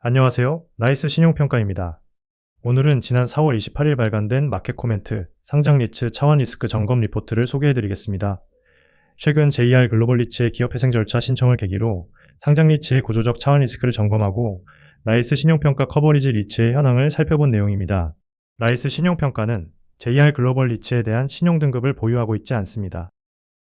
안녕하세요. 나이스 신용평가입니다. 오늘은 지난 4월 28일 발간된 마켓 코멘트 상장 리츠 차원 리스크 점검 리포트를 소개해드리겠습니다. 최근 JR 글로벌 리츠의 기업회생 절차 신청을 계기로 상장 리츠의 구조적 차원 리스크를 점검하고 나이스 신용평가 커버리지 리츠의 현황을 살펴본 내용입니다. 나이스 신용평가는 JR 글로벌 리츠에 대한 신용등급을 보유하고 있지 않습니다.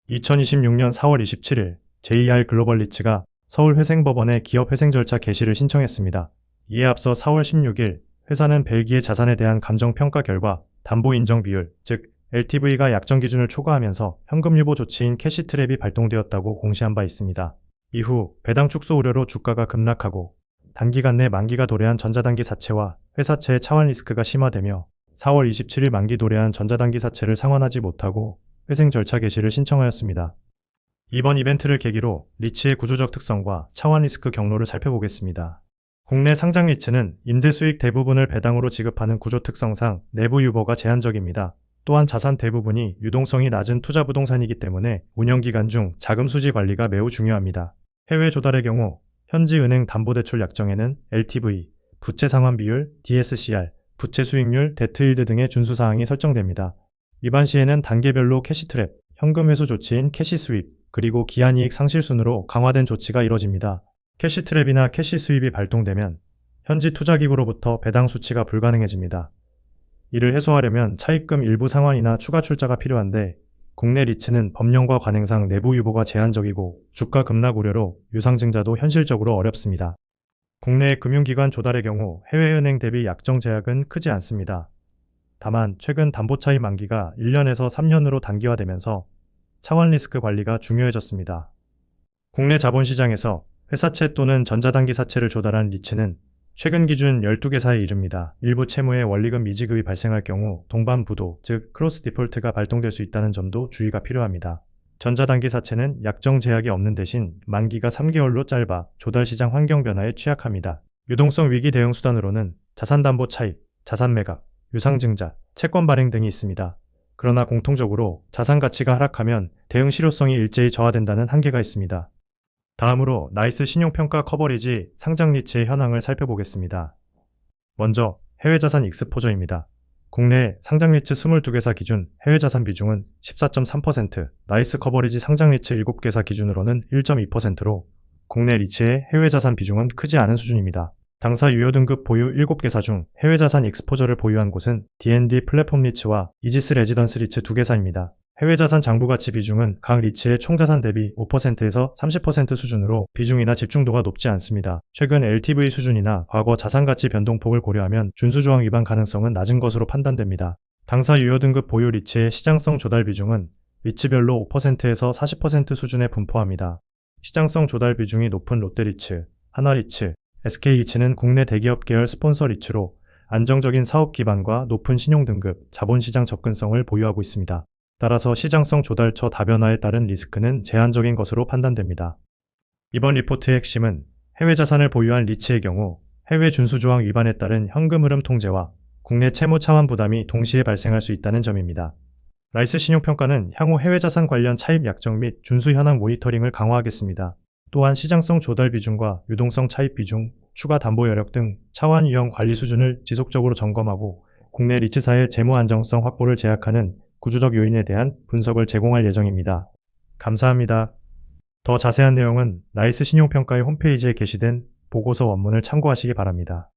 2026년 4월 27일 JR 글로벌 리츠가 서울회생법원에 기업회생 절차 개시를 신청했습니다. 이에 앞서 4월 16일 회사는 벨기에 자산에 대한 감정평가 결과 담보 인정 비율, 즉 LTV가 약정 기준을 초과하면서 현금 유보 조치인 캐시 트랩이 발동되었다고 공시한 바 있습니다. 이후 배당 축소 우려로 주가가 급락하고 단기간 내 만기가 도래한 전자단기 사채와 회사채의 차환 리스크가 심화되며 4월 27일 만기 도래한 전자단기 사채를 상환하지 못하고 회생 절차 개시를 신청하였습니다. 이번 이벤트를 계기로 리츠의 구조적 특성과 차환 리스크 경로를 살펴보겠습니다. 국내 상장 리츠는 임대 수익 대부분을 배당으로 지급하는 구조 특성상 내부 유보가 제한적입니다. 또한 자산 대부분이 유동성이 낮은 투자 부동산이기 때문에 운영기간 중 자금 수지 관리가 매우 중요합니다. 해외 조달의 경우 현지 은행 담보대출 약정에는 LTV, 부채 상환 비율, DSCR, 부채 수익률, 데트일드 등의 준수사항이 설정됩니다. 위반 시에는 단계별로 캐시트랩, 현금 회수 조치인 캐시 스윕, 그리고 기한이익 상실 순으로 강화된 조치가 이뤄집니다. 캐시트랩이나 캐시 스윕이 발동되면 현지 투자기구로부터 배당 수취가 불가능해집니다. 이를 해소하려면 차입금 일부 상환이나 추가 출자가 필요한데 국내 리츠는 법령과 관행상 내부 유보가 제한적이고 주가 급락 우려로 유상증자도 현실적으로 어렵습니다. 국내 금융기관 조달의 경우 해외은행 대비 약정 제약은 크지 않습니다. 다만 최근 담보차입 만기가 1년에서 3년으로 단기화되면서 차환 리스크 관리가 중요해졌습니다. 국내 자본시장에서 회사채 또는 전자단기 사채를 조달한 리츠는 최근 기준 12개사에 이릅니다. 일부 채무에 원리금 미지급이 발생할 경우 동반부도, 즉 크로스 디폴트가 발동될 수 있다는 점도 주의가 필요합니다. 전자단기 사채는 약정 제약이 없는 대신 만기가 3개월로 짧아 조달시장 환경 변화에 취약합니다. 유동성 위기 대응 수단으로는 자산담보 차입, 자산 매각, 유상증자, 채권 발행 등이 있습니다. 그러나 공통적으로 자산 가치가 하락하면 대응 실효성이 일제히 저하된다는 한계가 있습니다. 다음으로 나이스 신용평가 커버리지 상장 리츠의 현황을 살펴보겠습니다. 먼저 해외자산 익스포저입니다. 국내 상장 리츠 22개사 기준 해외자산 비중은 14.3%, 나이스 커버리지 상장 리츠 7개사 기준으로는 1.2%로 국내 리츠의 해외자산 비중은 크지 않은 수준입니다. 당사 유효 등급 보유 7개사 중 해외자산 익스포저를 보유한 곳은 D&D 플랫폼 리츠와 이지스 레지던스 리츠 2개사입니다. 해외자산 장부가치 비중은 각 리츠의 총자산 대비 5%에서 30% 수준으로 비중이나 집중도가 높지 않습니다. 최근 LTV 수준이나 과거 자산가치 변동폭을 고려하면 준수조항 위반 가능성은 낮은 것으로 판단됩니다. 당사 유효 등급 보유 리츠의 시장성 조달 비중은 리츠별로 5%에서 40% 수준에 분포합니다. 시장성 조달 비중이 높은 롯데리츠, 하나리츠, SK리츠는 국내 대기업 계열 스폰서 리츠로 안정적인 사업 기반과 높은 신용등급, 자본시장 접근성을 보유하고 있습니다. 따라서 시장성 조달처 다변화에 따른 리스크는 제한적인 것으로 판단됩니다. 이번 리포트의 핵심은 해외 자산을 보유한 리츠의 경우 해외 준수조항 위반에 따른 현금 흐름 통제와 국내 채무 차환 부담이 동시에 발생할 수 있다는 점입니다. 나이스 신용평가는 향후 해외 자산 관련 차입 약정 및 준수 현황 모니터링을 강화하겠습니다. 또한 시장성 조달 비중과 유동성 차입 비중, 추가 담보 여력 등 차환 유형 관리 수준을 지속적으로 점검하고 국내 리츠사의 재무 안정성 확보를 제약하는 구조적 요인에 대한 분석을 제공할 예정입니다. 감사합니다. 더 자세한 내용은 나이스 신용평가의 홈페이지에 게시된 보고서 원문을 참고하시기 바랍니다.